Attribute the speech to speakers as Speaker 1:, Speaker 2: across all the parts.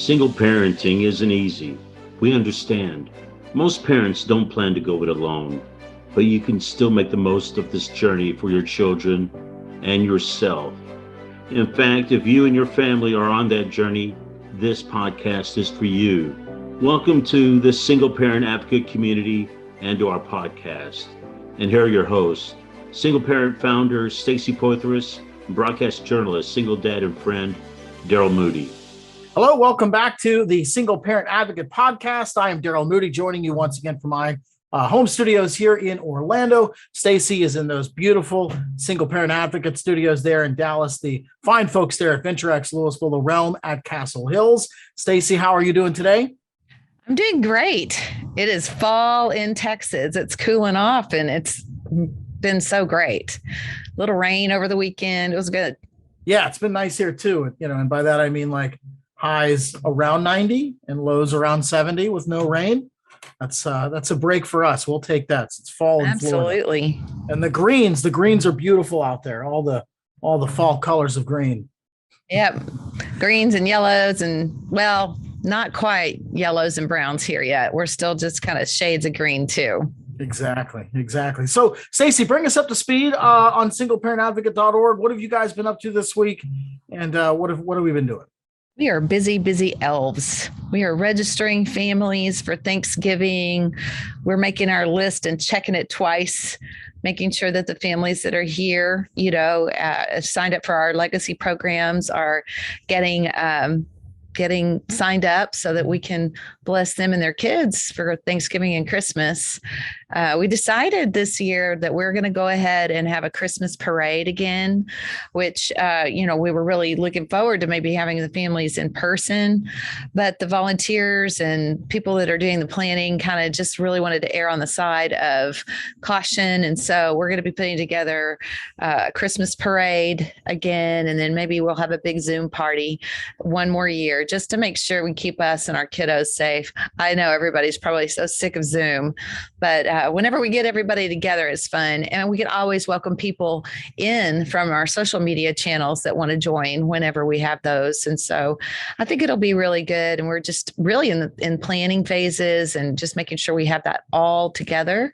Speaker 1: Single parenting isn't easy. We understand. Most parents don't plan to go it alone, but you can still make the most of this journey for your children and yourself. In fact, if you and your family are on that journey, this podcast is for you. Welcome to the Single Parent Advocate community and to our podcast. And here are your hosts, single parent founder Stacy Poitras, and broadcast journalist, single dad and friend, Daryl Moody.
Speaker 2: Hello, welcome back to the Single Parent Advocate podcast. I am Daryl Moody, joining you once again from my home studios here in Orlando. Stacy is in those beautiful Single Parent Advocate studios there in Dallas. The fine folks there at VentureX Louisville, the Realm at Castle Hills. Stacy, how are you doing today?
Speaker 3: I'm doing great. It is fall in Texas. It's cooling off and it's been so great. Little rain over the weekend. It was good.
Speaker 2: Yeah, it's been nice here too. And by that I mean like highs around 90 and lows around 70 with no rain. That's a break for us. We'll take that. It's fall in
Speaker 3: Absolutely.
Speaker 2: Florida. And the greens are beautiful out there. All the fall colors of green.
Speaker 3: Yep. Greens and yellows and, well, not quite yellows and browns here yet. We're still just kind of shades of green too.
Speaker 2: Exactly. So Stacy, bring us up to speed on singleparentadvocate.org. What have you guys been up to this week? And what have we been doing?
Speaker 3: We are busy elves. We are registering families for Thanksgiving. We're making our list and checking it twice, making sure that the families that are here, signed up for our legacy programs are getting signed up so that we can bless them and their kids for Thanksgiving and Christmas. We decided this year that we're going to go ahead and have a Christmas parade again, which, we were really looking forward to maybe having the families in person, but the volunteers and people that are doing the planning kind of just really wanted to err on the side of caution. And so we're going to be putting together a Christmas parade again, and then maybe we'll have a big Zoom party one more year just to make sure we keep us and our kiddos safe. I know everybody's probably so sick of Zoom, but whenever we get everybody together, it's fun. And we can always welcome people in from our social media channels that want to join whenever we have those. And so I think it'll be really good. And we're just really in planning phases and just making sure we have that all together.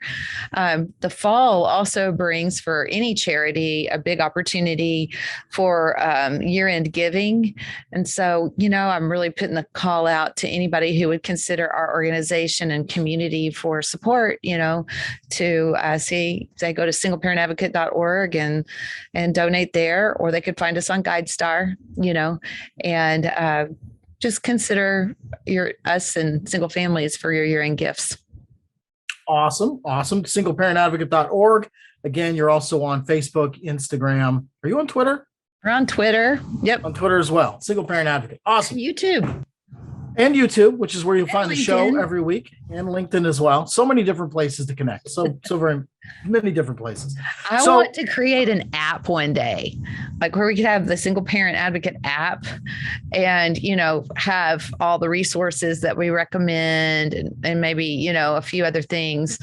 Speaker 3: The fall also brings for any charity a big opportunity for year-end giving. And so, I'm really putting the call out to anybody who would consider our organization and community for support, to they go to singleparentadvocate.org and donate there, or they could find us on GuideStar, and just consider us and single families for your year-end gifts.
Speaker 2: Awesome. Singleparentadvocate.org. Again, you're also on Facebook, Instagram. Are you on Twitter?
Speaker 3: We're on Twitter. Yep.
Speaker 2: On Twitter as well. Single Parent Advocate. Awesome.
Speaker 3: And
Speaker 2: YouTube, which is where you'll find
Speaker 3: LinkedIn.
Speaker 2: The show every week, and LinkedIn as well. So many different places to connect. So very many different places.
Speaker 3: I want to create an app one day, like where we could have the Single Parent Advocate app and, have all the resources that we recommend and maybe, a few other things.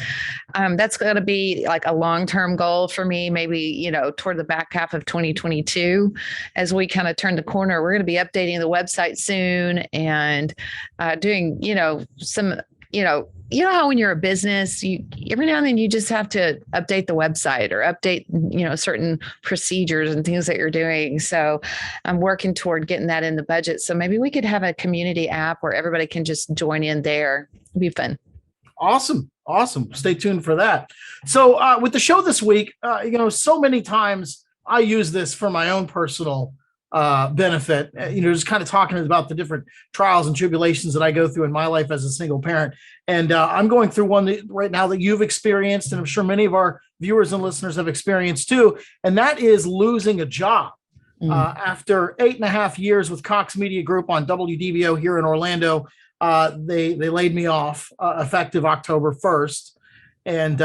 Speaker 3: That's going to be like a long-term goal for me, maybe, toward the back half of 2022, as we kind of turn the corner. We're going to be updating the website soon and doing, some, how when you're a business, you every now and then you just have to update the website or update, certain procedures and things that you're doing. So I'm working toward getting that in the budget. So maybe we could have a community app where everybody can just join in there. It'd be fun.
Speaker 2: Awesome. Stay tuned for that. So with the show this week, so many times I use this for my own personal benefit, just kind of talking about the different trials and tribulations that I go through in my life as a single parent. And I'm going through one right now that you've experienced, and I'm sure many of our viewers and listeners have experienced too. And that is losing a job. After 8.5 years with Cox Media Group on WDBO here in Orlando, they laid me off effective October 1st. And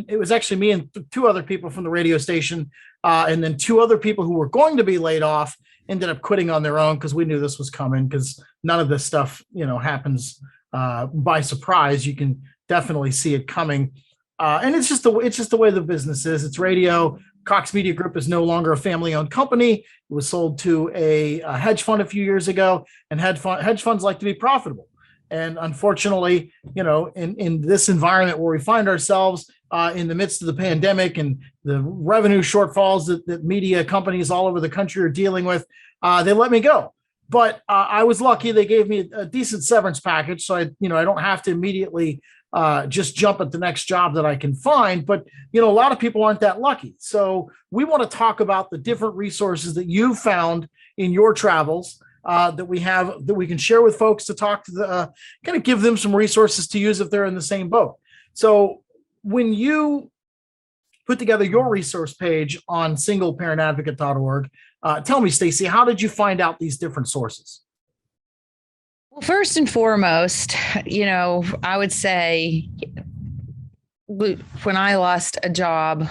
Speaker 2: it was actually me and two other people from the radio station. And then two other people who were going to be laid off ended up quitting on their own because we knew this was coming, because none of this stuff, happens by surprise. You can definitely see it coming. And it's just the way the business is. It's radio. Cox Media Group is no longer a family-owned company. It was sold to a hedge fund a few years ago, and hedge funds like to be profitable. And unfortunately, in this environment where we find ourselves in the midst of the pandemic and the revenue shortfalls that media companies all over the country are dealing with, they let me go. But I was lucky; they gave me a decent severance package, so I don't have to immediately just jump at the next job that I can find. But a lot of people aren't that lucky. So we want to talk about the different resources that you've found in your travels. That we can share with folks to talk to the kind of give them some resources to use if they're in the same boat. So when you put together your resource page on singleparentadvocate.org, tell me, Stacy, how did you find out these different sources?
Speaker 3: Well, first and foremost, I would say when I lost a job,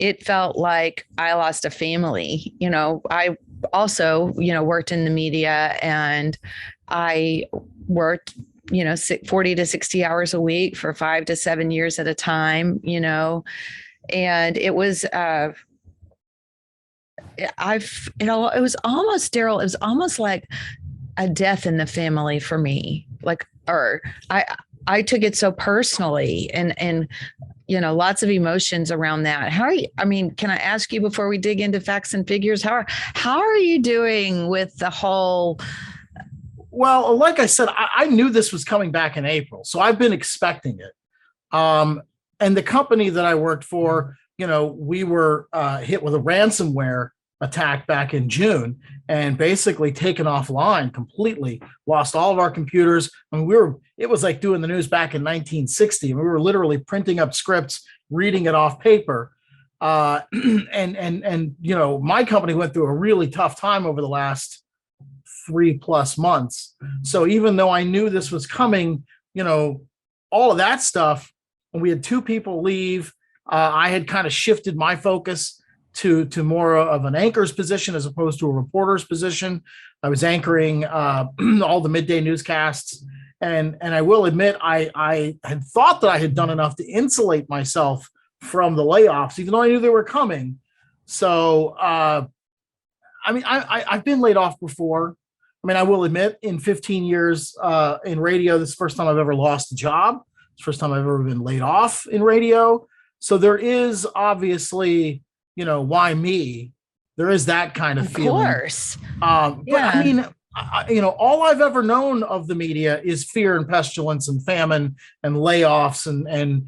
Speaker 3: it felt like I lost a family. I also, worked in the media, and I worked, 40 to 60 hours a week for 5 to 7 years at a time, and it was, it was almost, Daryl, it was almost like a death in the family for me. I took it so personally, and lots of emotions around that. Can I ask you before we dig into facts and figures, how are you doing with the whole?
Speaker 2: Well, like I said, I knew this was coming back in April, so I've been expecting it. And the company that I worked for, we were hit with a ransomware attack back in June and basically taken offline completely, lost all of our computers. It was like doing the news back in 1960. We were literally printing up scripts, reading it off paper. And my company went through a really tough time over the last 3+ months. So even though I knew this was coming, all of that stuff, and we had 2 people leave, I had kind of shifted my focus to more of an anchor's position as opposed to a reporter's position. I was anchoring all the midday newscasts. And I will admit, I had thought that I had done enough to insulate myself from the layoffs, even though I knew they were coming. So, I've been laid off before. I will admit, in 15 years in radio, this is the first time I've ever lost a job. It's the first time I've ever been laid off in radio. So there is obviously, why me? There is that kind of feeling.
Speaker 3: Of course.
Speaker 2: But all I've ever known of the media is fear and pestilence and famine and layoffs and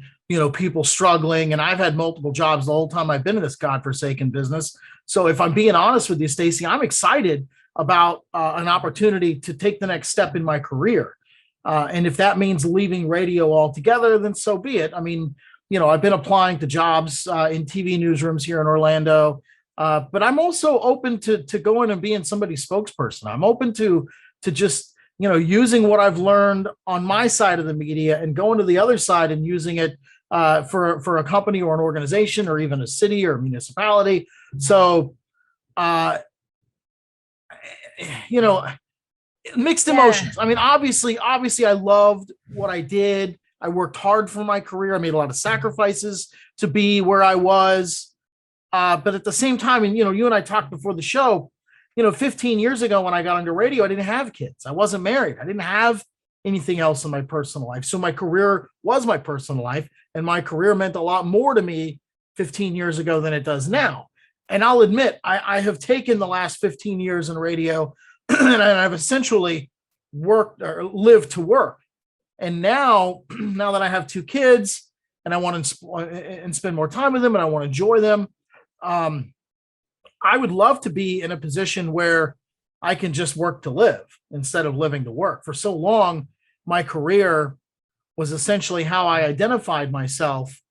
Speaker 2: people struggling. And I've had multiple jobs the whole time I've been in this godforsaken business. So if I'm being honest with you, Stacy, I'm excited about an opportunity to take the next step in my career. And if that means leaving radio altogether, then so be it. I've been applying to jobs in TV newsrooms here in Orlando, but I'm also open to going and being somebody's spokesperson. I'm open to just, using what I've learned on my side of the media and going to the other side and using it for a company or an organization or even a city or a municipality. So, mixed emotions. Obviously I loved what I did. I worked hard for my career. I made a lot of sacrifices to be where I was. But at the same time, and you and I talked before the show, 15 years ago when I got into radio, I didn't have kids. I wasn't married. I didn't have anything else in my personal life. So my career was my personal life, and my career meant a lot more to me 15 years ago than it does now. And I'll admit, I have taken the last 15 years in radio and I've essentially worked or lived to work. And now that I have 2 kids and I want to spend more time with them and I want to enjoy them, I would love to be in a position where I can just work to live instead of living to work. For so long, my career was essentially how I identified myself.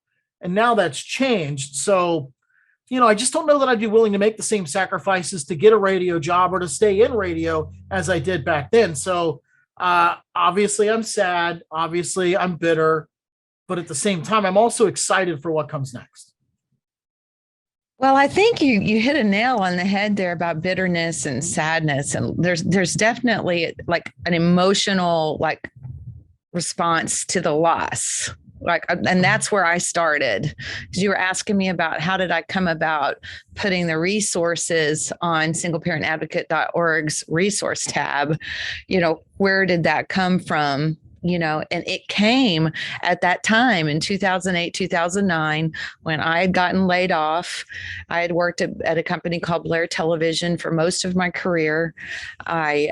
Speaker 2: And now that's changed. So, I just don't know that I'd be willing to make the same sacrifices to get a radio job or to stay in radio as I did back then. So, obviously I'm sad. Obviously I'm bitter, but at the same time, I'm also excited for what comes next.
Speaker 3: Well, I think you hit a nail on the head there about bitterness and sadness. And there's definitely like an emotional response to the loss. Like, and that's where I started, because you were asking me about how did I come about putting the resources on singleparentadvocate.org's resource tab. Where did that come from? And it came at that time in 2008, 2009, when I had gotten laid off. I had worked at a company called Blair Television for most of my career. I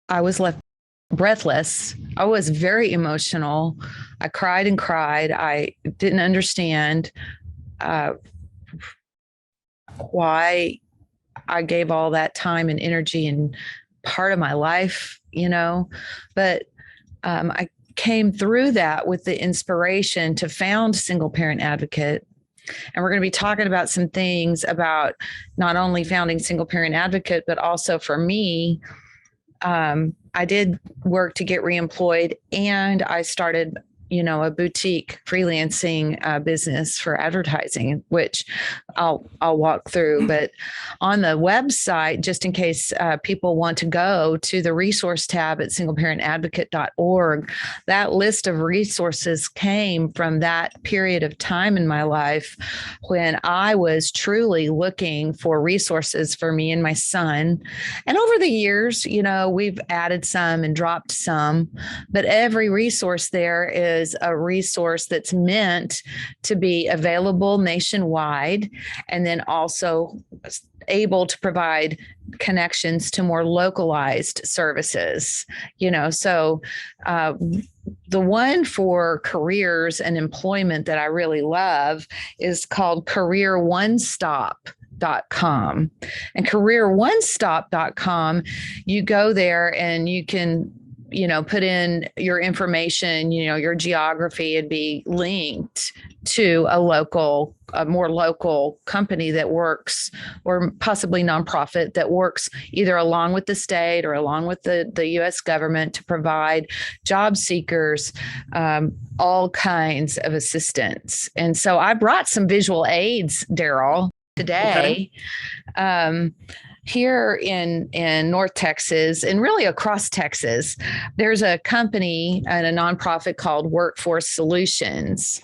Speaker 3: was left breathless. I was very emotional. I cried and cried. I didn't understand why I gave all that time and energy and part of my life, but I came through that with the inspiration to found Single Parent Advocate. And we're going to be talking about some things about not only founding Single Parent Advocate, but also for me, I did work to get reemployed, and I started, a boutique freelancing business for advertising, which I'll walk through. But on the website, just in case people want to go to the resource tab at singleparentadvocate.org, that list of resources came from that period of time in my life when I was truly looking for resources for me and my son. And over the years, we've added some and dropped some, but every resource there is a resource that's meant to be available nationwide, and then also able to provide connections to more localized services. So the one for careers and employment that I really love is called careeronestop.com. And careeronestop.com, you go there and you can put in your information, your geography, and be linked to a more local company that works, or possibly nonprofit that works either along with the state or along with the U.S. government to provide job seekers all kinds of assistance. And so I brought some visual aids, Daryl, today. Okay. Here in North Texas, and really across Texas, there's a company and a nonprofit called Workforce Solutions.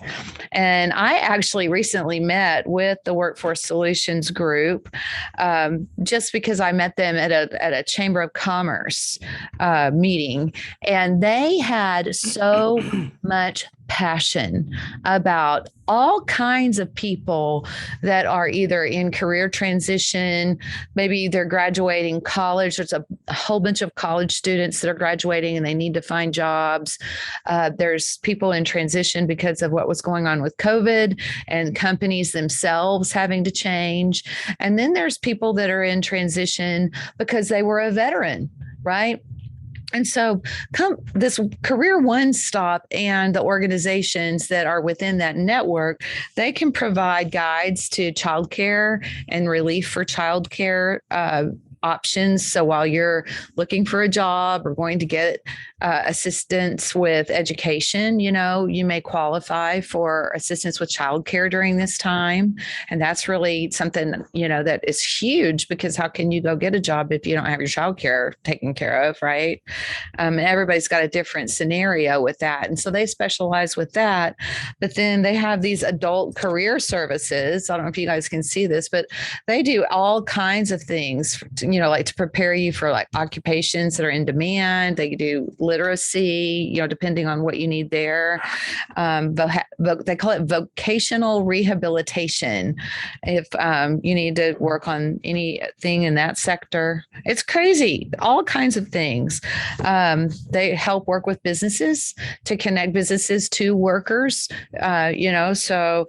Speaker 3: And I actually recently met with the Workforce Solutions group just because I met them at a Chamber of Commerce meeting. And they had so much passion about all kinds of people that are either in career transition, maybe they're graduating college. There's a whole bunch of college students that are graduating and they need to find jobs. There's people in transition because of what was going on with COVID and companies themselves having to change. And then there's people that are in transition because they were a veteran, right? And so this Career One Stop and the organizations that are within that network, they can provide guides to childcare and relief for childcare options. So while you're looking for a job or going to get assistance with education, you may qualify for assistance with childcare during this time. And that's really something, that is huge, because how can you go get a job if you don't have your childcare taken care of, right? And everybody's got a different scenario with that. And so they specialize with that. But then they have these adult career services. I don't know if you guys can see this, but they do all kinds of things, like to prepare you for like occupations that are in demand. They do literacy, depending on what you need there. They call it vocational rehabilitation. If you need to work on anything in that sector, it's crazy. All kinds of things. They help work with businesses to connect businesses to workers, so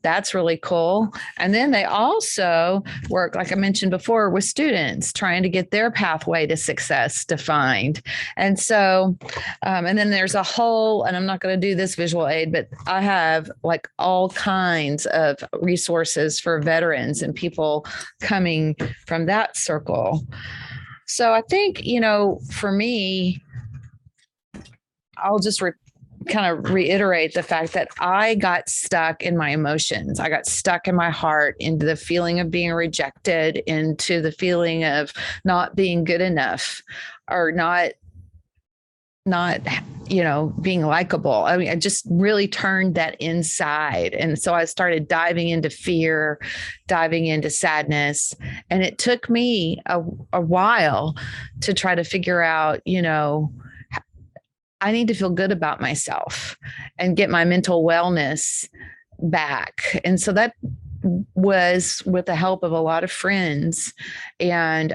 Speaker 3: that's really cool. And then they also work, like I mentioned before, with students trying to get their pathway to success defined. And so, and then there's a whole, and I'm not going to do this visual aid, but I have like all kinds of resources for veterans and people coming from that circle. So I think, for me, I'll just kind of reiterate the fact that I got stuck in my emotions. I got stuck in my heart into the feeling of being rejected, into the feeling of not being good enough, or not being likable. I mean, I just really turned that inside. And so I started diving into fear, diving into sadness. And it took me a while to try to figure out, I need to feel good about myself and get my mental wellness back. And so that was with the help of a lot of friends. And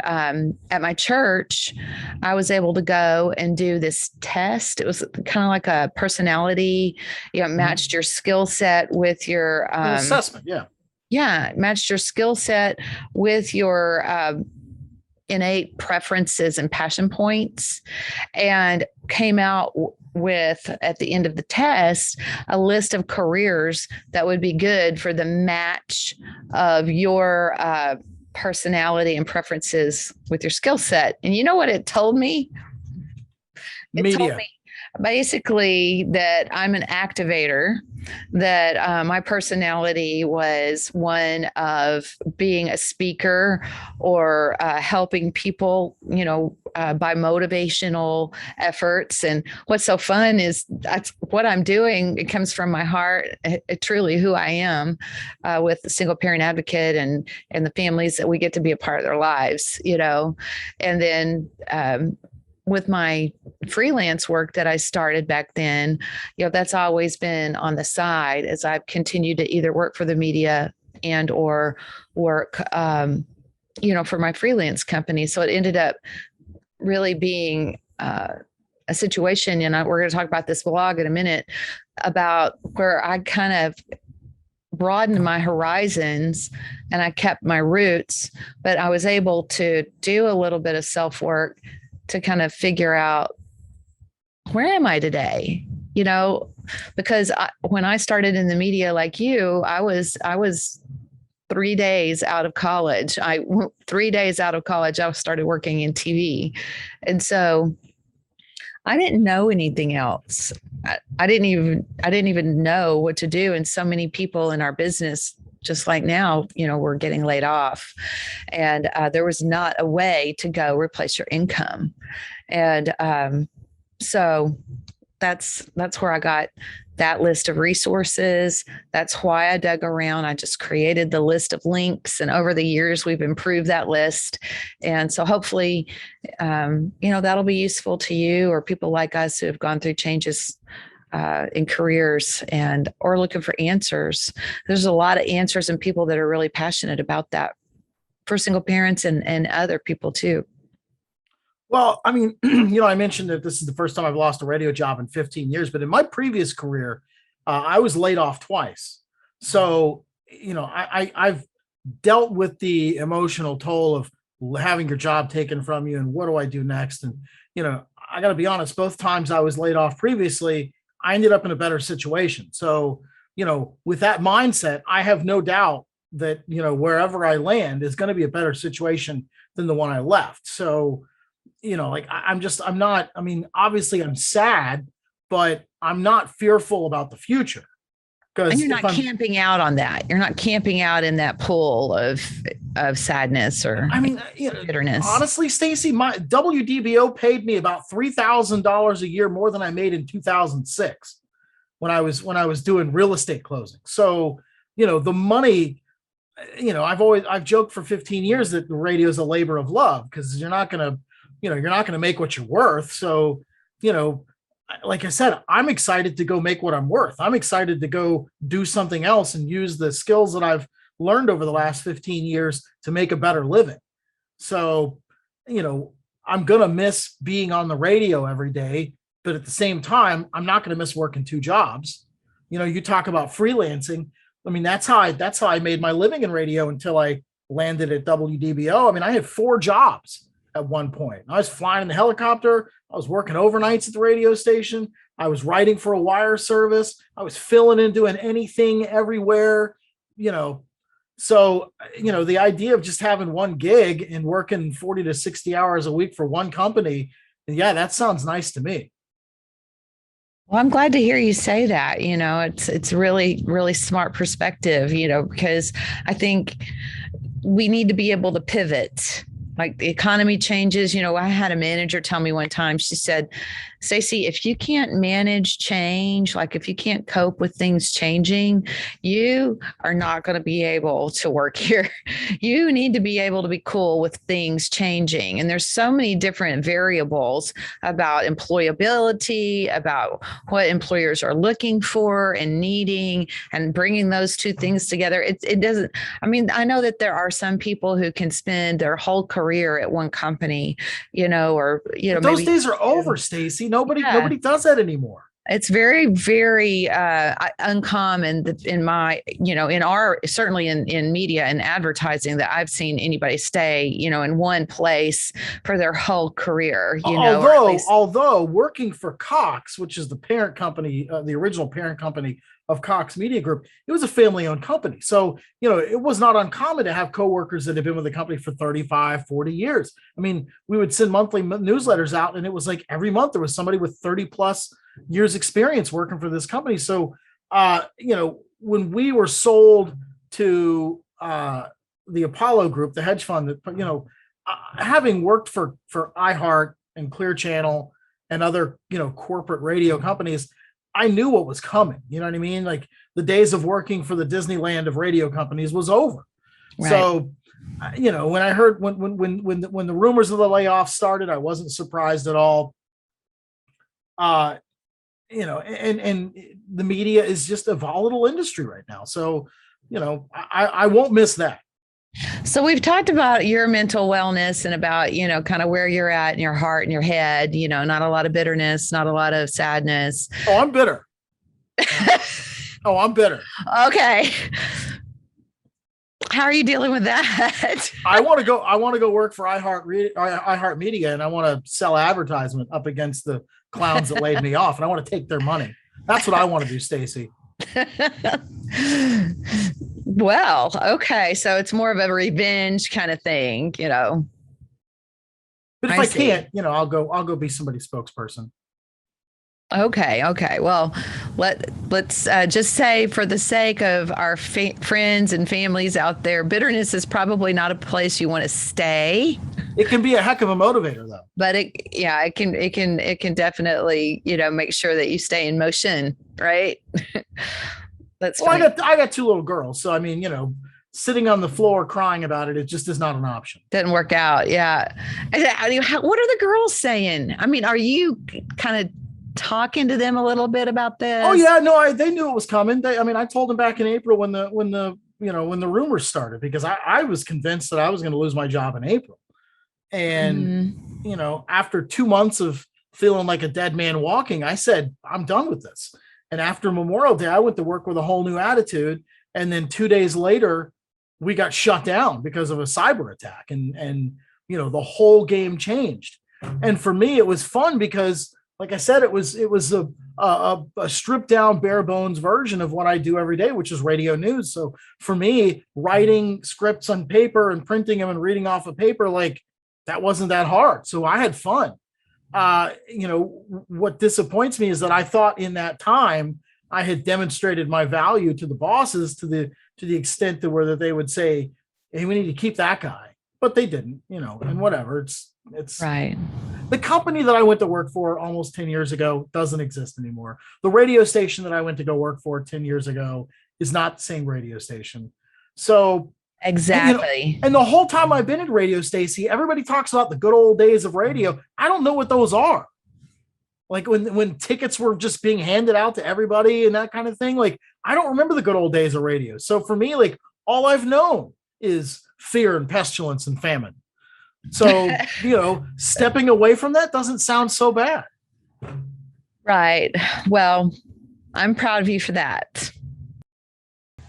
Speaker 3: at my church, I was able to go and do this test. It was kind of like a personality, matched your skill set with your
Speaker 2: assessment. Yeah.
Speaker 3: Yeah. Matched your skill set with your innate preferences and passion points, and came out with, at the end of the test, a list of careers that would be good for the match of your personality and preferences with your skill set. And you know what it told me? It told me basically that I'm an activator, that my personality was one of being a speaker or helping people, by motivational efforts. And what's so fun is that's what I'm doing. It comes from my heart, truly who I am, with the single parent advocate and the families that we get to be a part of their lives, and then, with my freelance work that I started back then, that's always been on the side as I've continued to either work for the media and or work, for my freelance company. So it ended up really being a situation, and we're going to talk about this blog in a minute, about where I kind of broadened my horizons and I kept my roots, but I was able to do a little bit of self-work to kind of figure out, where am I today? Because when I started in the media like you, I was 3 days out of college. 3 days out of college, I started working in TV. And so I didn't know anything else. I didn't even know what to do. And so many people in our business, just like now, we're getting laid off, and there was not a way to go replace your income. And so that's where I got that list of resources. That's why I dug around. I just created the list of links, and over the years we've improved that list. And so hopefully, that'll be useful to you or people like us who have gone through changes in careers or looking for answers. There's a lot of answers and people that are really passionate about that for single parents and other people too.
Speaker 2: Well, I mean, I mentioned that this is the first time I've lost a radio job in 15 years, but in my previous career, I was laid off twice. So, I've dealt with the emotional toll of having your job taken from you and what do I do next? And, I got to be honest, both times I was laid off previously, I ended up in a better situation. So, with that mindset, I have no doubt that, wherever I land is going to be a better situation than the one I left. So, obviously I'm sad, but I'm not fearful about the future.
Speaker 3: And you're not camping out on that. You're not camping out in that pool of sadness or bitterness.
Speaker 2: Honestly, Stacey, my WDBO paid me about $3,000 a year more than I made in 2006 when I was doing real estate closing. So, the money, I've joked for 15 years that the radio is a labor of love, because you're not going to make what you're worth. So, like I said, I'm excited to go make what I'm worth. I'm excited to go do something else and use the skills that I've learned over the last 15 years to make a better living. So, I'm going to miss being on the radio every day, but at the same time, I'm not going to miss working 2 jobs. You talk about freelancing. I mean, that's how I made my living in radio until I landed at WDBO. I mean, I had 4 jobs at one point. I was flying in the helicopter. I was working overnights at the radio station. I was writing for a wire service. I was filling in, doing anything everywhere, So, the idea of just having one gig and working 40 to 60 hours a week for one company, yeah, that sounds nice to me.
Speaker 3: Well, I'm glad to hear you say that. It's really, really smart perspective, because I think we need to be able to pivot. Like the economy changes. I had a manager tell me one time, she said, Stacey, if you can't manage change, like if you can't cope with things changing, you are not going to be able to work here. You need to be able to be cool with things changing. And there's so many different variables about employability, about what employers are looking for and needing, and bringing those two things together. It doesn't, I mean, I know that there are some people who can spend their whole career at one company, or,
Speaker 2: But those
Speaker 3: maybe
Speaker 2: days are over, Stacey. Nobody
Speaker 3: Yeah.
Speaker 2: does that anymore.
Speaker 3: It's very, very uncommon in my, in our, certainly in media and advertising, that I've seen anybody stay, in one place for their whole career,
Speaker 2: Although working for Cox, which is the parent company, the original parent company of Cox Media Group, it was a family-owned company. So, it was not uncommon to have coworkers that had been with the company for 35, 40 years. I mean, we would send monthly newsletters out, and it was like every month there was somebody with 30 plus years experience working for this company. So, when we were sold to the Apollo Group, the hedge fund that, having worked for iHeart and Clear Channel and other, corporate radio companies, I knew what was coming. You know what I mean? Like, the days of working for the Disneyland of radio companies was over. Right. So, when I heard when the rumors of the layoffs started, I wasn't surprised at all. And the media is just a volatile industry right now. So, I won't miss that.
Speaker 3: So we've talked about your mental wellness and about, kind of where you're at in your heart and your head, not a lot of bitterness, not a lot of sadness.
Speaker 2: Oh, I'm bitter. I'm bitter.
Speaker 3: Okay. How are you dealing with that?
Speaker 2: I want to go work for iHeart Media, and I want to sell advertisement up against the clowns that laid me off, and I want to take their money. That's what I want to do, Stacey.
Speaker 3: Well, okay. So it's more of a revenge kind of thing, But
Speaker 2: if I can't, I'll go be somebody's spokesperson.
Speaker 3: Okay. Well, let's just say, for the sake of our friends and families out there, bitterness is probably not a place you want to stay.
Speaker 2: It can be a heck of a motivator, though.
Speaker 3: But it can definitely, make sure that you stay in motion, right? That's
Speaker 2: well. I got two little girls, so I mean, sitting on the floor crying about it just is not an option.
Speaker 3: Didn't work out. Yeah. What are the girls saying? I mean, are you kind of talking to them a little bit about this?
Speaker 2: Oh yeah, no, they knew it was coming. I told them back in April when the rumors started, because I was convinced that I was going to lose my job in April. And, after 2 months of feeling like a dead man walking, I said, I'm done with this. And after Memorial Day, I went to work with a whole new attitude. And then 2 days later, we got shut down because of a cyber attack. And the whole game changed. And for me, it was fun because, like I said, it was a stripped down, bare bones version of what I do every day, which is radio news. So for me, writing scripts on paper and printing them and reading off of paper, like, that wasn't that hard. So I had fun. What disappoints me is that I thought in that time I had demonstrated my value to the bosses to the extent that they would say, hey, we need to keep that guy, but they didn't, and whatever. It's
Speaker 3: right.
Speaker 2: The company that I went to work for almost 10 years ago doesn't exist anymore. The radio station that I went to go work for 10 years ago is not the same radio station. So
Speaker 3: exactly.
Speaker 2: And the whole time I've been in radio, Stacey, everybody talks about the good old days of radio. I don't know what those are. Like when tickets were just being handed out to everybody and that kind of thing. Like, I don't remember the good old days of radio. So for me, like, all I've known is fear and pestilence and famine. So, stepping away from that doesn't sound so bad.
Speaker 3: Right. Well, I'm proud of you for that.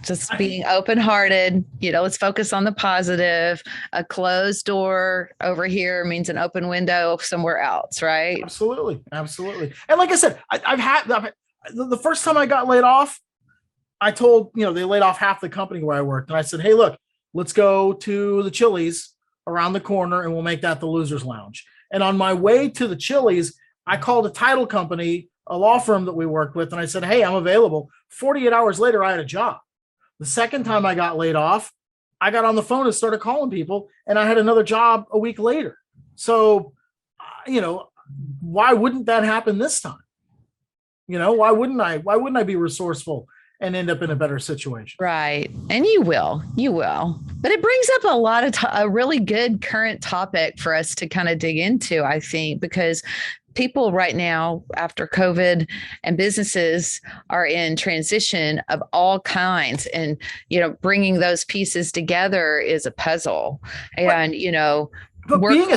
Speaker 3: Just being open-hearted, let's focus on the positive. A closed door over here means an open window somewhere else, right?
Speaker 2: Absolutely. And like I said, I've had the first time I got laid off, I told, they laid off half the company where I worked. And I said, hey, look, let's go to the Chili's around the corner and we'll make that the Losers Lounge. And on my way to the Chili's, I called a title company, a law firm that we worked with, and I said, hey, I'm available. 48 hours later, I had a job. The second time I got laid off, I got on the phone and started calling people, and I had another job a week later. So, why wouldn't that happen this time? Why wouldn't I be resourceful and end up in a better situation?
Speaker 3: Right. And you will. But it brings up a lot of a really good current topic for us to kind of dig into, I think, because people right now after COVID and businesses are in transition of all kinds, and bringing those pieces together is a puzzle. And
Speaker 2: but being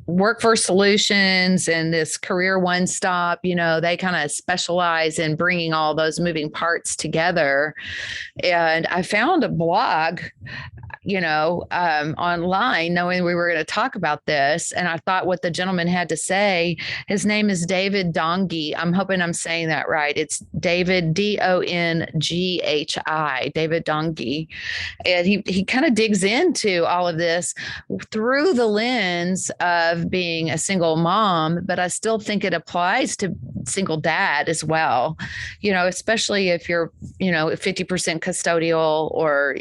Speaker 3: Workforce Solutions and this Career One Stop, they kind of specialize in bringing all those moving parts together. And I found a blog, online, knowing we were going to talk about this. And I thought what the gentleman had to say, his name is David Dongi. I'm hoping I'm saying that right. It's David, Donghi, David Dongi. And he kind of digs into all of this through the lens of being a single mom, but I still think it applies to single dad as well, especially if you're, 50% custodial or,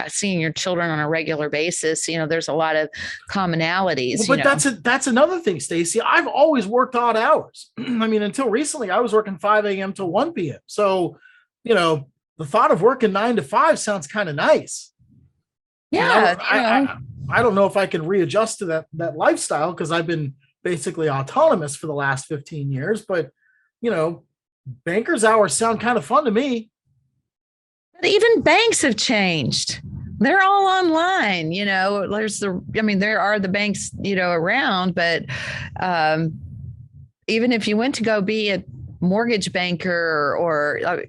Speaker 3: seeing your children on a regular basis. There's a lot of commonalities.
Speaker 2: Well, but that's another thing, Stacey. I've always worked odd hours. I mean, until recently, I was working 5 a.m. to 1 p.m. So, the thought of working 9 to 5 sounds kind of nice.
Speaker 3: Yeah.
Speaker 2: I don't know if I can readjust to that lifestyle because I've been basically autonomous for the last 15 years. But, banker's hours sound kind of fun to me.
Speaker 3: But even banks have changed. They're all online, there are the banks, around, but even if you went to go be a mortgage banker or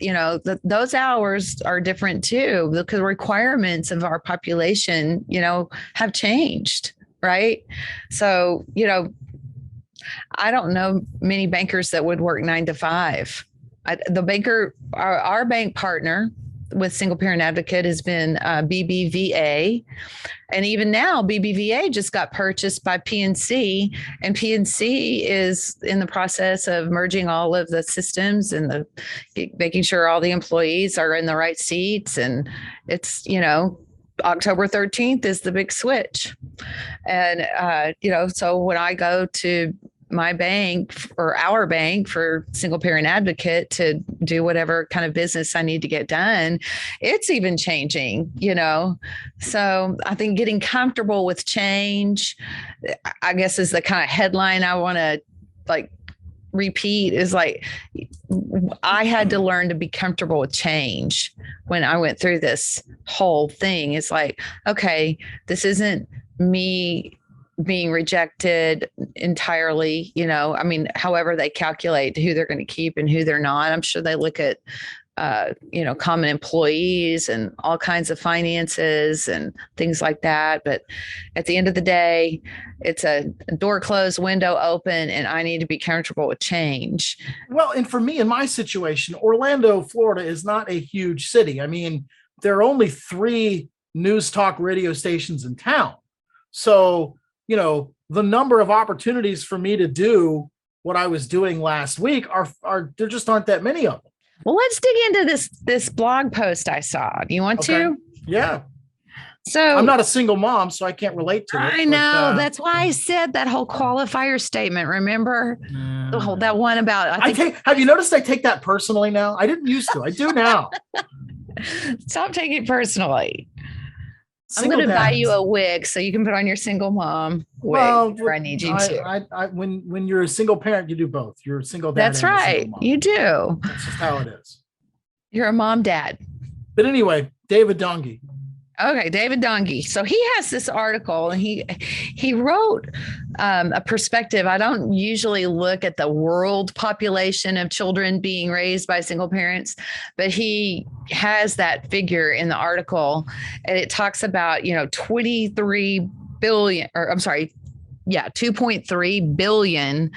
Speaker 3: those hours are different too, because the requirements of our population, have changed. Right. So, I don't know many bankers that would work 9 to 5. Our bank partner with Single Parent Advocate has been BBVA. And even now, BBVA just got purchased by PNC, and PNC is in the process of merging all of the systems and making sure all the employees are in the right seats. And it's, October 13th is the big switch. And, so when I go to my bank or our bank for Single Parent Advocate to do whatever kind of business I need to get done, it's even changing, So I think getting comfortable with change, I guess, is the kind of headline I want to repeat, is I had to learn to be comfortable with change when I went through this whole thing. It's okay, this isn't me being rejected entirely, however they calculate who they're going to keep and who they're not. I'm sure they look at, common employees and all kinds of finances and things like that. But at the end of the day, it's a door closed, window open, and I need to be comfortable with change.
Speaker 2: Well, and for me, in my situation, Orlando, Florida is not a huge city. I mean, there are only 3 news talk radio stations in town. So, the number of opportunities for me to do what I was doing last week are there just aren't that many of them.
Speaker 3: Well, let's dig into this blog post I saw. Do you want to?
Speaker 2: Yeah.
Speaker 3: So
Speaker 2: I'm not a single mom, so I can't relate to it.
Speaker 3: I know. That's why I said that whole qualifier statement. Remember that one about,
Speaker 2: have you noticed I take that personally now? I didn't used to. I do now.
Speaker 3: Stop taking it personally. I'm going to buy you a wig so you can put on your single mom wig. Well, I need you to.
Speaker 2: When you're a single parent, you do both. You're a single dad.
Speaker 3: That's right. You do.
Speaker 2: That's just how it is.
Speaker 3: You're a mom, dad.
Speaker 2: But anyway, David Dongi.
Speaker 3: Okay, David Dongi. So he has this article, and he wrote a perspective. I don't usually look at the world population of children being raised by single parents, but he has that figure in the article, and it talks about 23 billion, or I'm sorry, 2.3 billion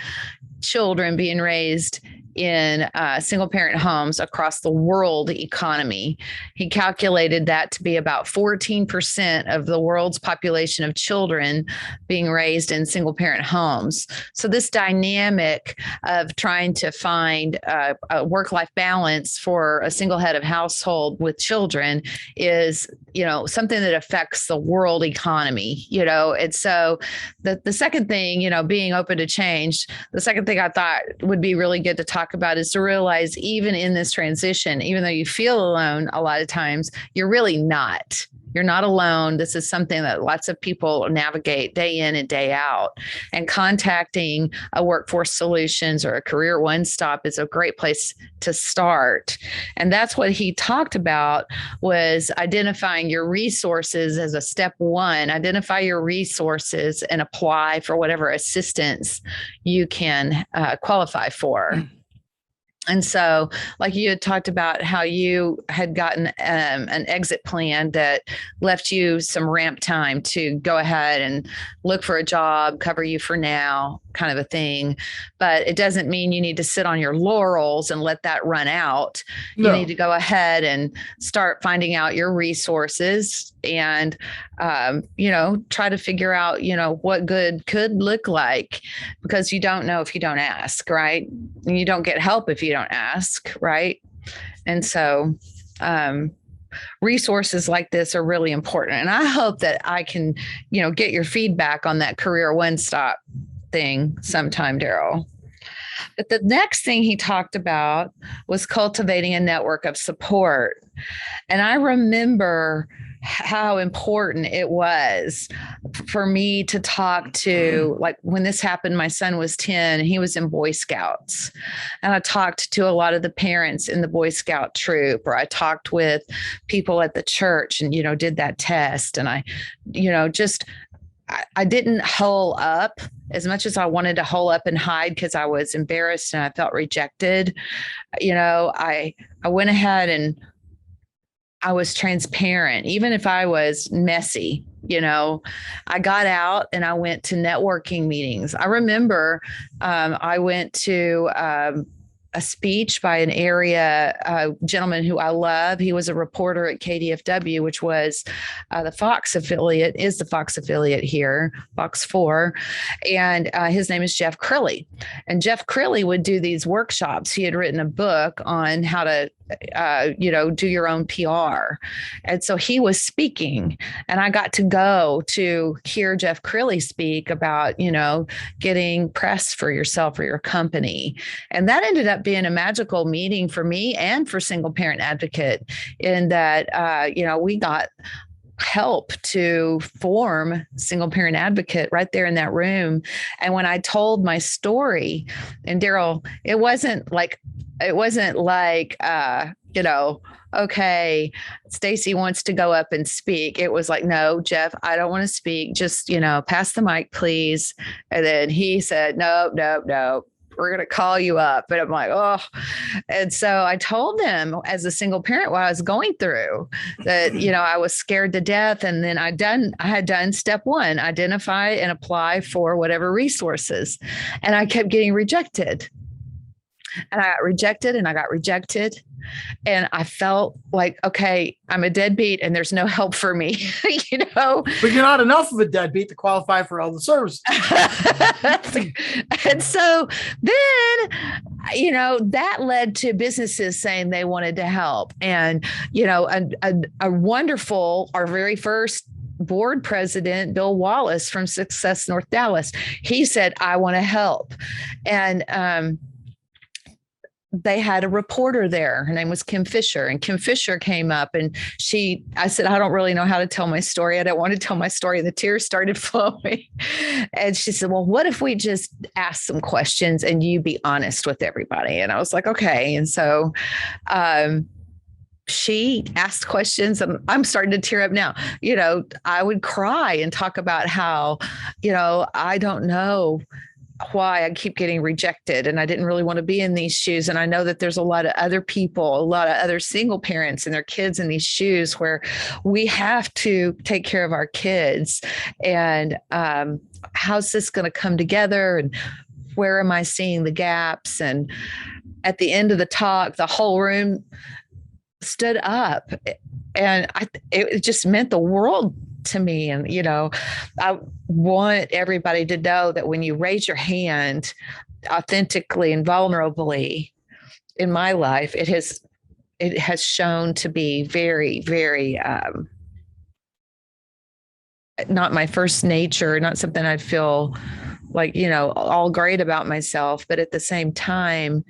Speaker 3: children being raised in single parent homes across the world economy. He calculated that to be about 14% of the world's population of children being raised in single parent homes. So this dynamic of trying to find a work-life balance for a single head of household with children is, something that affects the world economy, and so the second thing, being open to change, the second thing I thought would be really good to talk about is to realize, even in this transition, even though you feel alone a lot of times, you're really not. You're not alone. This is something that lots of people navigate day in and day out. And contacting a Workforce Solutions or a Career One Stop is a great place to start. And that's what he talked about, was identifying your resources as a step one. Identify your resources and apply for whatever assistance you can qualify for. And so, like you had talked about how you had gotten an exit plan that left you some ramp time to go ahead and look for a job, cover you for now, kind of a thing. But it doesn't mean you need to sit on your laurels and let that run out. No. You need to go ahead and start finding out your resources and, try to figure out, what good could look like, because you don't know if you don't ask, right? And you don't get help if you don't ask, right? And so, resources like this are really important. And I hope that I can, get your feedback on that Career One Stop thing sometime, Daryl. But the next thing he talked about was cultivating a network of support. And I remember how important it was for me to talk to, like when this happened, my son was 10 and he was in Boy Scouts. And I talked to a lot of the parents in the Boy Scout troop, or I talked with people at the church and, did that test. And I didn't hole up as much as I wanted to hole up and hide because I was embarrassed and I felt rejected. I went ahead and I was transparent, even if I was messy. I got out and I went to networking meetings. I remember I went to a speech by an area gentleman who I love. He was a reporter at KDFW, which was the Fox affiliate here, Fox 4. And his name is Jeff Crilly. And Jeff Crilly would do these workshops. He had written a book on how to do your own PR. And so he was speaking, and I got to go to hear Jeff Crilly speak about, getting press for yourself or your company. And that ended up being a magical meeting for me and for Single Parent Advocate, in that, we got help to form Single Parent Advocate right there in that room. And when I told my story, and Daryl, it wasn't like, okay, Stacy wants to go up and speak. It was like, no, Jeff, I don't want to speak. Just, pass the mic, please. And then he said, no, we're going to call you up. But I'm like, oh. And so I told them, as a single parent, what I was going through, that, I was scared to death. And then I had done step one, identify and apply for whatever resources. And I kept getting rejected. And I got rejected and I got rejected. And I felt like, okay, I'm a deadbeat and there's no help for me,
Speaker 2: But you're not enough of a deadbeat to qualify for all the services.
Speaker 3: And so then, that led to businesses saying they wanted to help. And, a wonderful, our very first board president, Bill Wallace from Success North Dallas, he said, I want to help. And, they had a reporter there. Her name was Kim Fisher, and Kim Fisher came up and I said, I don't really know how to tell my story. I don't want to tell my story. And the tears started flowing. And she said, well, what if we just ask some questions and you be honest with everybody? And I was like, okay. And so, she asked questions, and I'm starting to tear up now. I would cry and talk about how, I don't know why I keep getting rejected, and I didn't really want to be in these shoes. And I know that there's a lot of other people, a lot of other single parents and their kids in these shoes, where we have to take care of our kids. And how's this going to come together? And where am I seeing the gaps? And at the end of the talk, the whole room stood up, and it just meant the world to me. And, I want everybody to know that when you raise your hand authentically and vulnerably in my life, it has shown to be very, very, not my first nature, not something I feel like, all great about myself, but at the same time,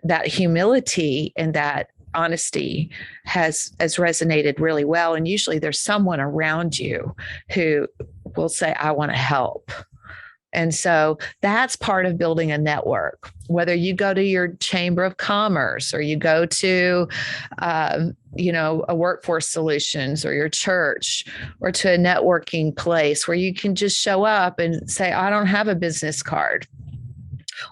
Speaker 3: that humility and that honesty has resonated really well. And usually there's someone around you who will say, I want to help. And so that's part of building a network, whether you go to your chamber of commerce or you go to, a workforce solutions or your church or to a networking place where you can just show up and say, I don't have a business card.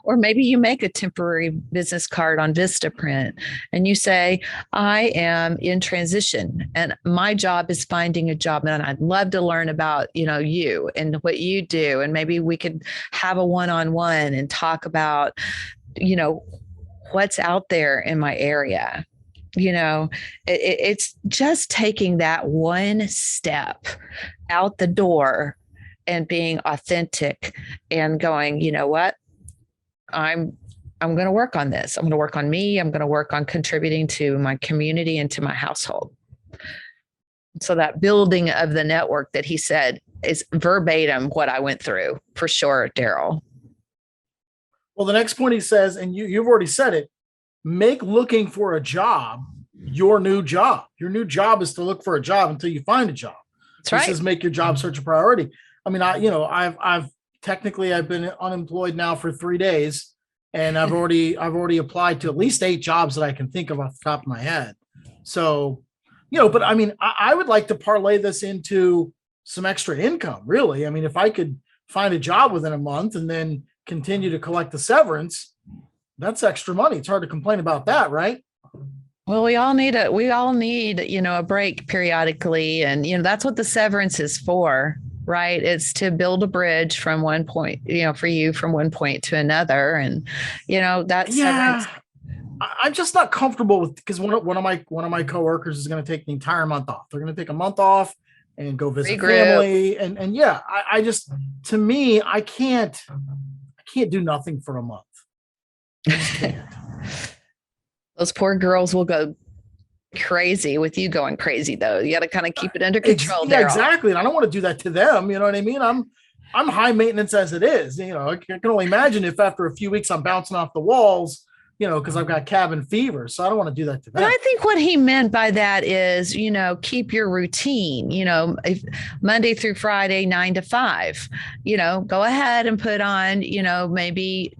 Speaker 3: Or maybe you make a temporary business card on Vistaprint and you say, I am in transition and my job is finding a job. And I'd love to learn about, you and what you do. And maybe we could have a one-on-one and talk about, what's out there in my area. It's just taking that one step out the door and being authentic and going, you know what? I'm going to work on this. I'm going to work on me. I'm going to work on contributing to my community and to my household. So that building of the network that he said is verbatim what I went through for sure, Daryl.
Speaker 2: Well, the next point he says, and you've already said it, make looking for a job your new job. Your new job is to look for a job until you find a job.
Speaker 3: That's right.
Speaker 2: He says make your job search a priority. I mean, I've been unemployed now for 3 days, and I've already applied to at least 8 jobs that I can think of off the top of my head. So, but I mean, I would like to parlay this into some extra income, really. I mean, if I could find a job within a month and then continue to collect the severance, that's extra money. It's hard to complain about that, right?
Speaker 3: Well, we all need a break periodically. And, that's what the severance is for. Right. It's to build a bridge from one point, for you from one point to another. And, that's,
Speaker 2: yeah, I'm just not comfortable with, because one of my coworkers is going to take the entire month off. They're going to take a month off and go visit family. And yeah, I just, to me, I can't do nothing for a month. I just can't.
Speaker 3: Those poor girls will go crazy with you going crazy, though. You got to kind of keep it under control.
Speaker 2: Yeah, exactly. And I don't want to do that to them. You know what I mean? I'm high maintenance as it is. I can only imagine if after a few weeks I'm bouncing off the walls, because I've got cabin fever. So I don't want to do that to them.
Speaker 3: But I think what he meant by that is, keep your routine, if Monday through Friday, 9 to 5, go ahead and put on, maybe,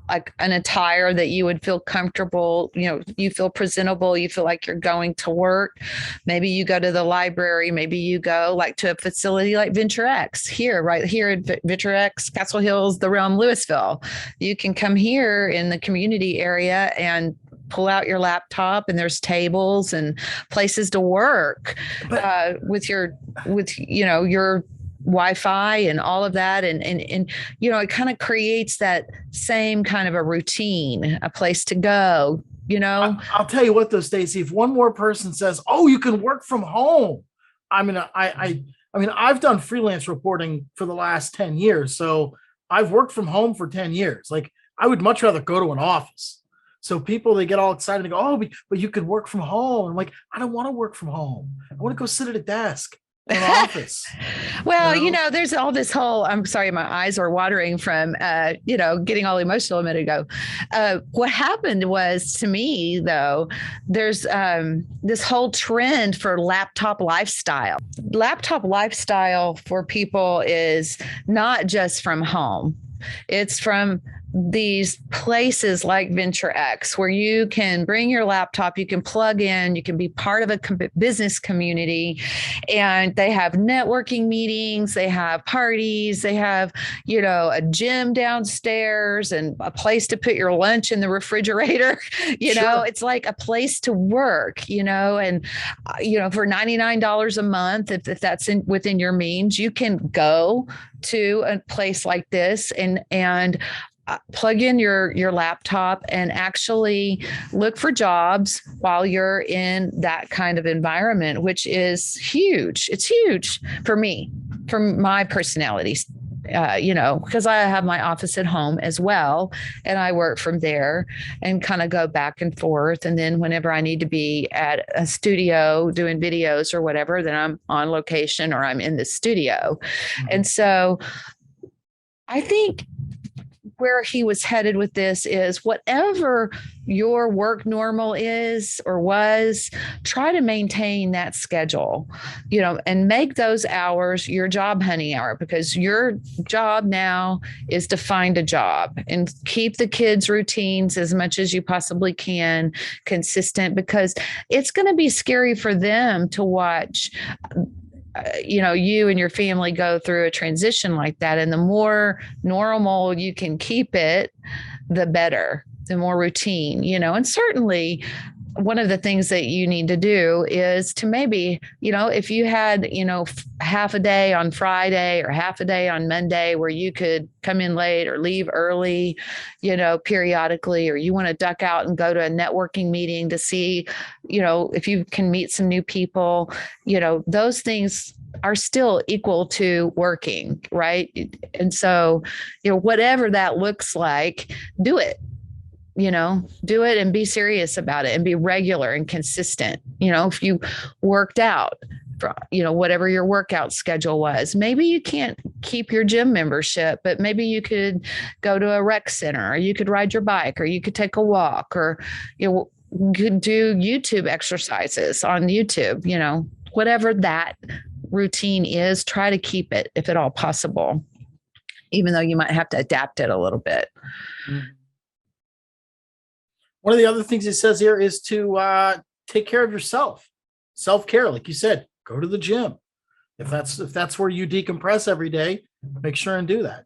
Speaker 3: like an attire that you would feel comfortable, you feel presentable, you feel like you're going to work. Maybe you go to the library, maybe you go like to a facility like Venture X right here at Venture X, Castle Hills, the Realm, Louisville. You can come here in the community area and pull out your laptop, and there's tables and places to work with your Wi-Fi and all of that. And it kind of creates that same kind of a routine, a place to go,
Speaker 2: I'll tell you what, though, Stacey, if one more person says, oh, you can work from home. I mean, I've done freelance reporting for the last 10 years. So I've worked from home for 10 years. Like, I would much rather go to an office. So people, they get all excited and go, oh, but you could work from home. I'm like, I don't want to work from home. I want to go sit at a desk in an office.
Speaker 3: Well, there's all this whole, I'm sorry, my eyes are watering from, getting all emotional a minute ago. What happened was, to me, though, there's this whole trend for laptop lifestyle. Laptop lifestyle for people is not just from home. It's from these places like Venture X, where you can bring your laptop, you can plug in, you can be part of a business community, and they have networking meetings, they have parties, they have, a gym downstairs and a place to put your lunch in the refrigerator.
Speaker 2: Sure.
Speaker 3: It's like a place to work, and, for $99 a month, if that's within your means, you can go to a place like this and plug in your laptop and actually look for jobs while you're in that kind of environment, which is huge. It's huge for me, for my personality. Because I have my office at home as well, and I work from there and kind of go back and forth. And then whenever I need to be at a studio doing videos or whatever, then I'm on location or I'm in the studio. And so I think where he was headed with this is whatever your work normal is or was, try to maintain that schedule, and make those hours your job hunting hour, because your job now is to find a job and keep the kids' routines as much as you possibly can consistent, because it's going to be scary for them to watch you and your family go through a transition like that. And the more normal you can keep it, the better, the more routine, and certainly one of the things that you need to do is to maybe, if you had, half a day on Friday or half a day on Monday where you could come in late or leave early, periodically, or you want to duck out and go to a networking meeting to see, if you can meet some new people, those things are still equal to working, right? And so, whatever that looks like, do it. Do it and be serious about it and be regular and consistent. If you worked out, whatever your workout schedule was, maybe you can't keep your gym membership, but maybe you could go to a rec center, or you could ride your bike, or you could take a walk, or, you could do YouTube exercises on YouTube, whatever that routine is, try to keep it if at all possible, even though you might have to adapt it a little bit.
Speaker 2: Mm-hmm. One of the other things it says here is to take care of yourself. Self-care, like you said, go to the gym. If that's where you decompress every day, make sure and do that.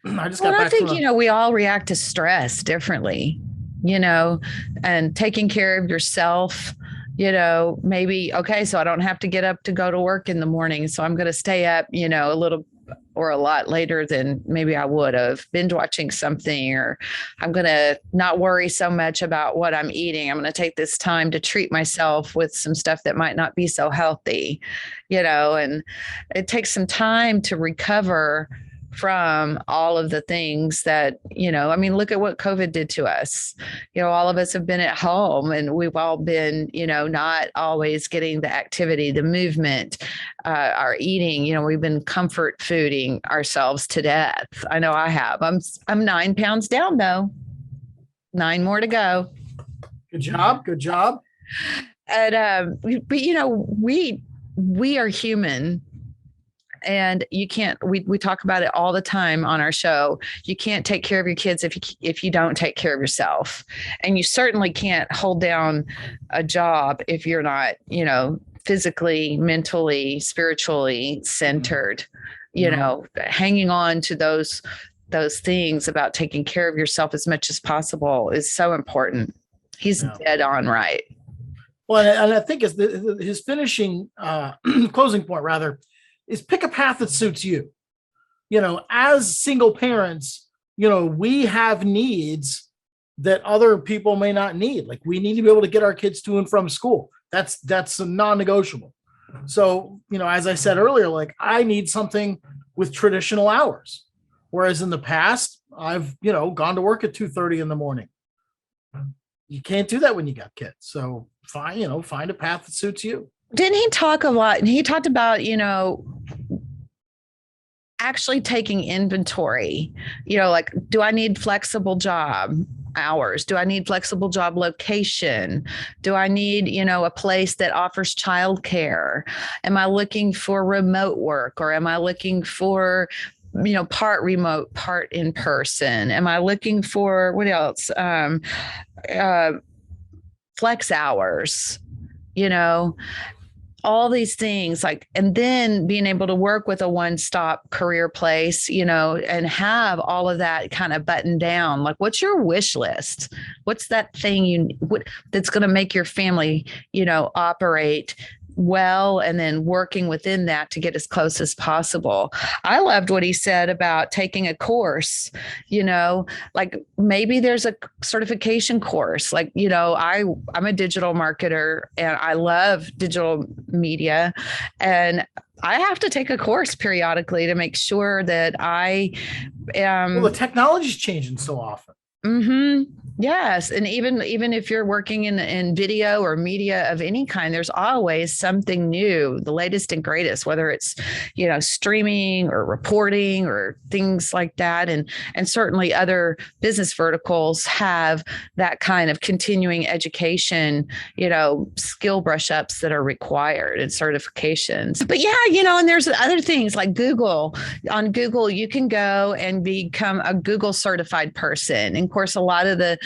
Speaker 3: I think we all react to stress differently, and taking care of yourself, maybe, okay, so I don't have to get up to go to work in the morning. So I'm going to stay up, a little or a lot later than maybe I would have, binge watching something, or I'm going to not worry so much about what I'm eating. I'm going to take this time to treat myself with some stuff that might not be so healthy, and it takes some time to recover from all of the things that, look at what COVID did to us. All of us have been at home and we've all been, not always getting the activity, the movement, our eating, we've been comfort fooding ourselves to death. I know I have. I'm 9 pounds down though. 9 more to go.
Speaker 2: Good job. Good job.
Speaker 3: And, but we are human. And you can't, we talk about it all the time on our show. You can't take care of your kids if you don't take care of yourself. And you certainly can't hold down a job if you're not, physically, mentally, spiritually centered, hanging on to those things about taking care of yourself as much as possible is so important. He's dead on right.
Speaker 2: Well, and I think his finishing closing point rather is pick a path that suits you. As single parents, we have needs that other people may not need. Like we need to be able to get our kids to and from school. That's a non-negotiable. So, as I said earlier, like I need something with traditional hours. Whereas in the past, I've, gone to work at 2:30 in the morning. You can't do that when you got kids. So find a path that suits you.
Speaker 3: Didn't he talk a lot? He talked about, actually taking inventory, like, do I need flexible job hours? Do I need flexible job location? Do I need, a place that offers childcare? Am I looking for remote work, or am I looking for, part remote, part in person? Am I looking for what else? Flex hours, all these things, like, and then being able to work with a one-stop career place, and have all of that kind of buttoned down. Like, what's your wish list? What's that thing that's going to make your family, operate well, and then working within that to get as close as possible. I loved what he said about taking a course, like maybe there's a certification course. Like, I'm a digital marketer and I love digital media, and I have to take a course periodically to make sure that I am.
Speaker 2: Well, the technology's changing so often.
Speaker 3: Mm-hmm. Yes. And even if you're working in video or media of any kind, there's always something new, the latest and greatest, whether it's, streaming or reporting or things like that. And certainly other business verticals have that kind of continuing education, skill brush ups that are required and certifications. But yeah, and there's other things like Google. On Google, you can go and become a Google certified person. And of course, a lot of the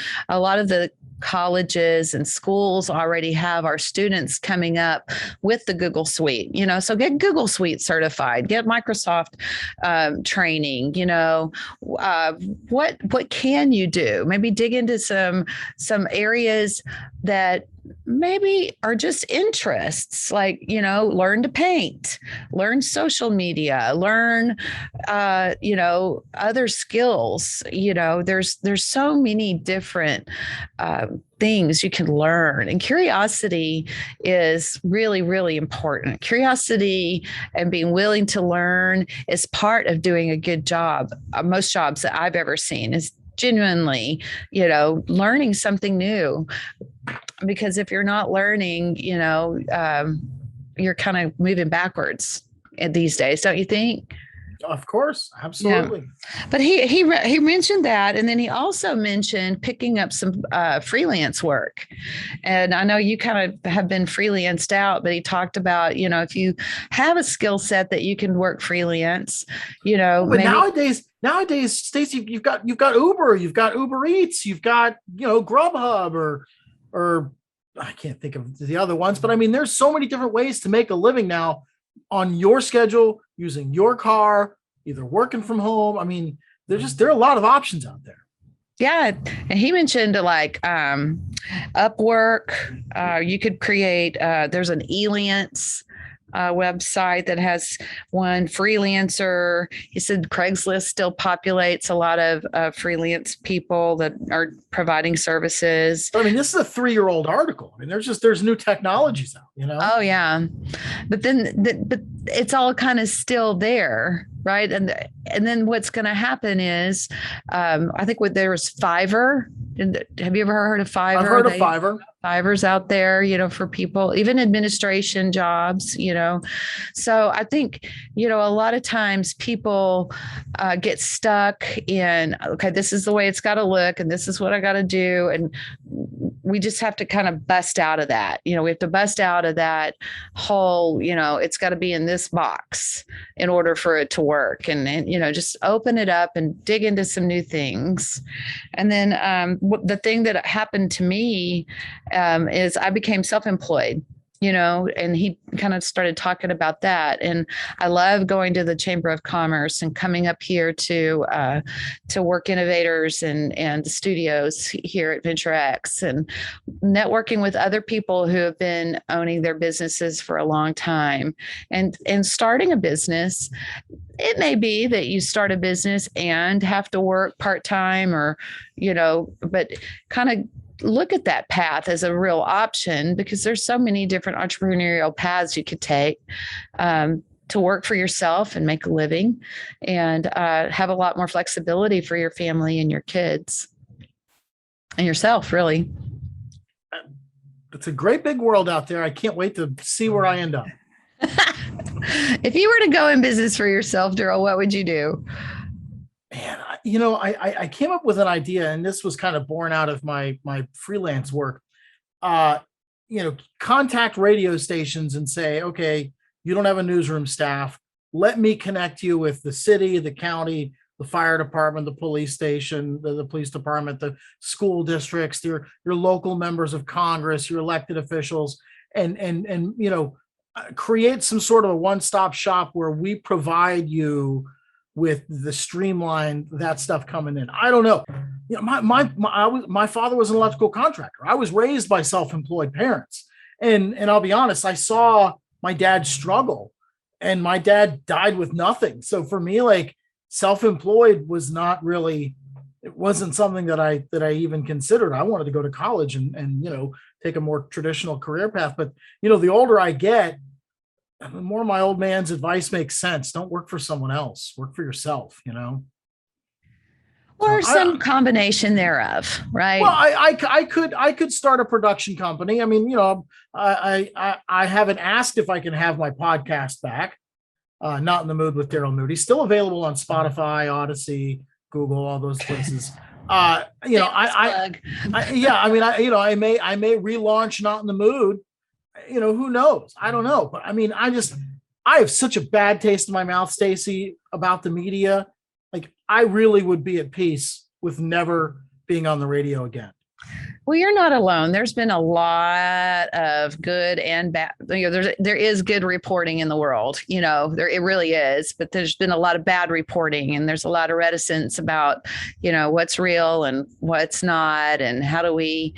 Speaker 3: colleges and schools already have our students coming up with the Google Suite, so get Google Suite certified, get Microsoft training, what can you do? Maybe dig into some areas that maybe are just interests, like, learn to paint, learn social media, learn, other skills. There's so many different things you can learn. And curiosity is really, really important. Curiosity and being willing to learn is part of doing a good job. Most jobs that I've ever seen is genuinely, learning something new. Because if you're not learning, you're kind of moving backwards these days, don't you think?
Speaker 2: Of course, absolutely.
Speaker 3: Yeah. But he mentioned that, and then he also mentioned picking up some freelance work. And I know you kind of have been freelanced out, but he talked about, if you have a skill set that you can work freelance,
Speaker 2: But maybe nowadays, Stacey, you've got Uber, you've got Uber Eats, you've got Grubhub or I can't think of the other ones, but I mean, there's so many different ways to make a living now on your schedule, using your car, either working from home. I mean, there are a lot of options out there.
Speaker 3: Yeah. And he mentioned like Upwork. You could create, there's an Elance website that has one freelancer. He said Craigslist still populates a lot of freelance people that are providing services.
Speaker 2: I mean, this is a 3-year-old article. I mean, there's new technologies out,
Speaker 3: Oh yeah, but but it's all kind of still there, right? And then what's going to happen is, I think there was Fiverr. Have you ever heard of Fiverr?
Speaker 2: I've heard of Fiverr.
Speaker 3: Fiverr's out there, for people, even administration jobs, So I think, a lot of times people get stuck in, okay, this is the way it's got to look, and this is what I got to do. And we just have to kind of bust out of that. We have to bust out of that whole, it's got to be in this box in order for it to work. And just open it up and dig into some new things. And then the thing that happened to me is I became self-employed, and he kind of started talking about that. And I love going to the Chamber of Commerce and coming up here to Work Innovators and the studios here at Venture X, and networking with other people who have been owning their businesses for a long time and starting a business. It may be that you start a business and have to work part-time but kind of look at that path as a real option, because there's so many different entrepreneurial paths you could take to work for yourself and make a living and have a lot more flexibility for your family and your kids and yourself, really.
Speaker 2: It's a great big world out there. I can't wait to see where I end up.
Speaker 3: If you were to go in business for yourself, Daryl, what would you do?
Speaker 2: Man, I came up with an idea, and this was kind of born out of my freelance work. Contact radio stations and say, okay, you don't have a newsroom staff. Let me connect you with the city, the county, the fire department, the police station, the police department, the school districts, your local members of Congress, your elected officials, and create some sort of a one-stop shop where we provide you with the streamline, that stuff coming in. I don't know. My father was an electrical contractor. I was raised by self-employed parents. And I'll be honest, I saw my dad struggle, and my dad died with nothing. So for me, like, self-employed was not really, it wasn't something that I even considered. I wanted to go to college and take a more traditional career path. But the older I get, the more my old man's advice makes sense. Don't work for someone else. Work for yourself. So
Speaker 3: Or some combination thereof, right?
Speaker 2: well, I could start a production company. I mean, I haven't asked if I can have my podcast back. Not in the Mood with Daryl Moody, still available on Spotify, Odyssey, Google, all those places. Yeah, I mean, I may relaunch Not in the Mood. Who knows? I don't know, but I mean, I have such a bad taste in my mouth, Stacy, about the media. Like, I really would be at peace with never being on the radio again.
Speaker 3: Well, you're not alone. There's been a lot of good and bad. There is good reporting in the world. It really is. But there's been a lot of bad reporting, and there's a lot of reticence about, what's real and what's not, and how do we,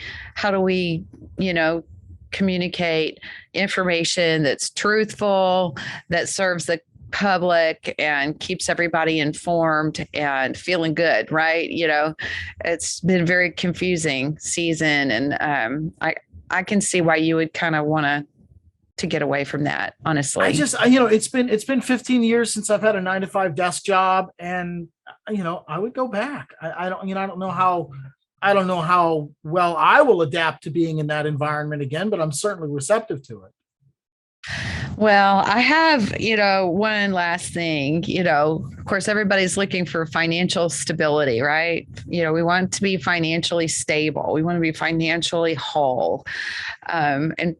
Speaker 3: communicate information that's truthful, that serves the public and keeps everybody informed and feeling good, right? It's been a very confusing season, and I can see why you would kind of want to get away from that, honestly.
Speaker 2: It's been 15 years since I've had a 9-to-5 desk job, and I would go back. I don't know how well I will adapt to being in that environment again, but I'm certainly receptive to it.
Speaker 3: Well, I have, one last thing. Of course, everybody's looking for financial stability, right? We want to be financially stable. We want to be financially whole. And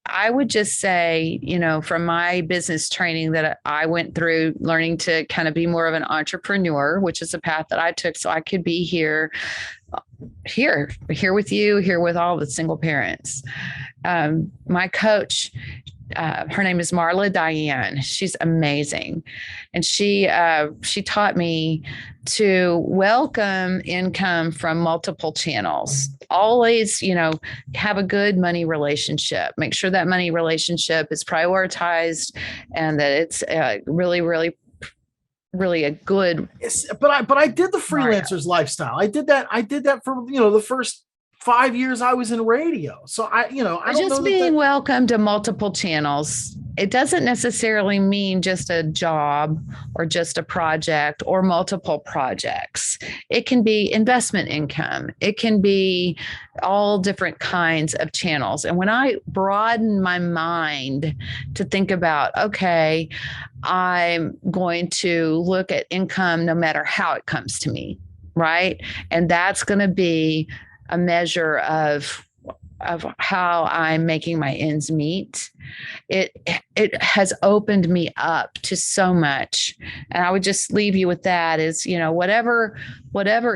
Speaker 3: I would just say, from my business training that I went through, learning to kind of be more of an entrepreneur, which is a path that I took so I could be here with you, here with all the single parents. My coach, her name is Marla Diane. She's amazing. And she taught me to welcome income from multiple channels. Always, have a good money relationship. Make sure that money relationship is prioritized and that it's really, really, really a good.
Speaker 2: But I did the freelancer's lifestyle. I did that for, the first 5 years I was in radio. So I don't know
Speaker 3: being welcome to multiple channels. It doesn't necessarily mean just a job or just a project or multiple projects. It can be investment income. It can be all different kinds of channels. And when I broaden my mind to think about, okay, I'm going to look at income no matter how it comes to me, right? And that's going to be a measure of how I'm making my ends meet. It has opened me up to so much. And I would just leave you with that is, whatever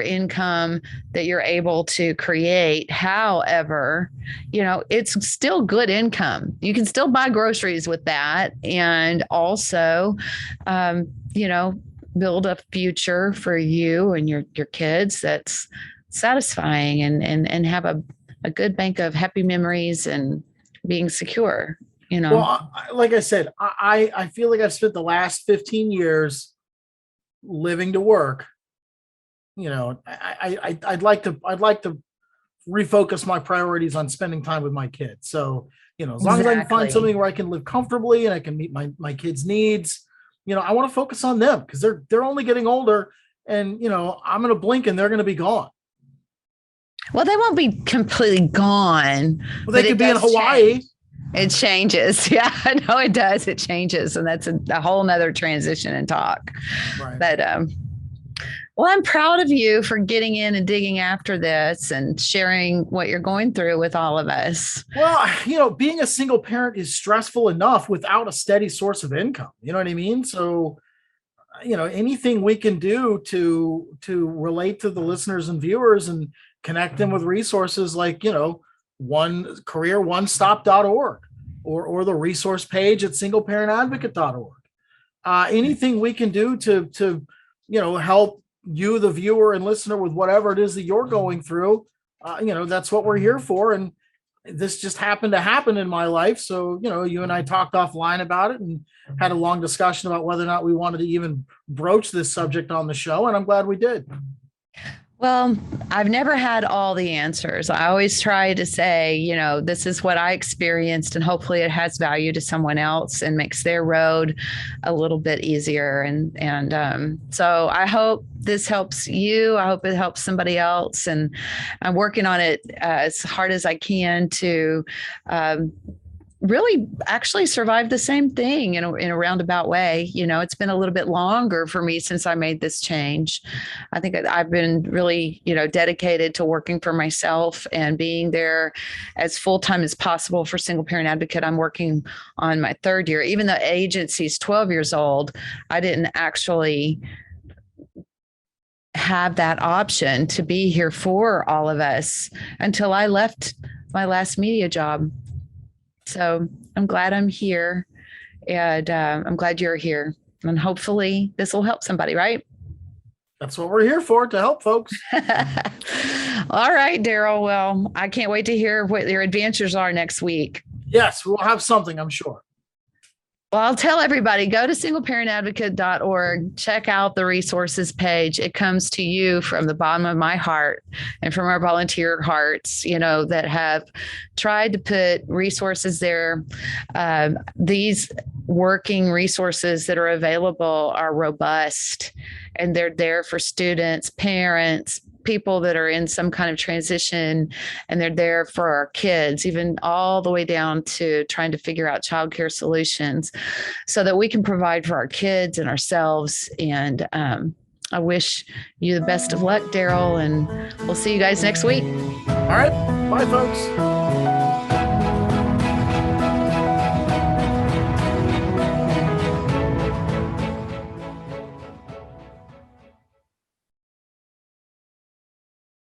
Speaker 3: income that you're able to create, however, it's still good income. You can still buy groceries with that. And also, build a future for you and your kids that's satisfying and have a good bank of happy memories and being secure.
Speaker 2: Well, like I said, I feel like I've spent the last 15 years living to work. I'd like to refocus my priorities on spending time with my kids. So, as long as I can find something where I can live comfortably and I can meet my kids' needs, I want to focus on them because they're only getting older, and I'm going to blink and they're going to be gone.
Speaker 3: Well, they won't be completely gone.
Speaker 2: Well, they could be in Hawaii.
Speaker 3: Change. It changes. Yeah, no, it does. It changes. And that's a whole nother transition and talk. Right. But, well, I'm proud of you for getting in and digging after this and sharing what you're going through with all of us.
Speaker 2: Well, being a single parent is stressful enough without a steady source of income. You know what I mean? So, anything we can do to relate to the listeners and viewers and connect them with resources like, careeronestop.org or the resource page at singleparentadvocate.org. Anything we can do to help you, the viewer and listener, with whatever it is that you're going through, that's what we're here for. And this just happened to happen in my life. So, you and I talked offline about it and had a long discussion about whether or not we wanted to even broach this subject on the show. And I'm glad we did.
Speaker 3: Well, I've never had all the answers. I always try to say, this is what I experienced, and hopefully it has value to someone else and makes their road a little bit easier. And so I hope this helps you. I hope it helps somebody else. And I'm working on it as hard as I can to really actually survive the same thing in a roundabout way. It's been a little bit longer for me since I made this change. I think I've been really, dedicated to working for myself and being there as full-time as possible for Single Parent Advocate. I'm working on my third year. Even though agency is 12 years old, I didn't actually have that option to be here for all of us until I left my last media job. So I'm glad I'm here, and I'm glad you're here, and hopefully this will help somebody, right?
Speaker 2: That's what we're here for, to help folks.
Speaker 3: All right, Daryl. Well, I can't wait to hear what your adventures are next week.
Speaker 2: Yes, we'll have something, I'm sure.
Speaker 3: Well, I'll tell everybody, go to singleparentadvocate.org, check out the resources page. It comes to you from the bottom of my heart and from our volunteer hearts, that have tried to put resources there. These working resources that are available are robust, and they're there for students, parents, people that are in some kind of transition, and they're there for our kids, even all the way down to trying to figure out childcare solutions so that we can provide for our kids and ourselves. And I wish you the best of luck, Daryl, and we'll see you guys next week.
Speaker 2: All right. Bye, folks.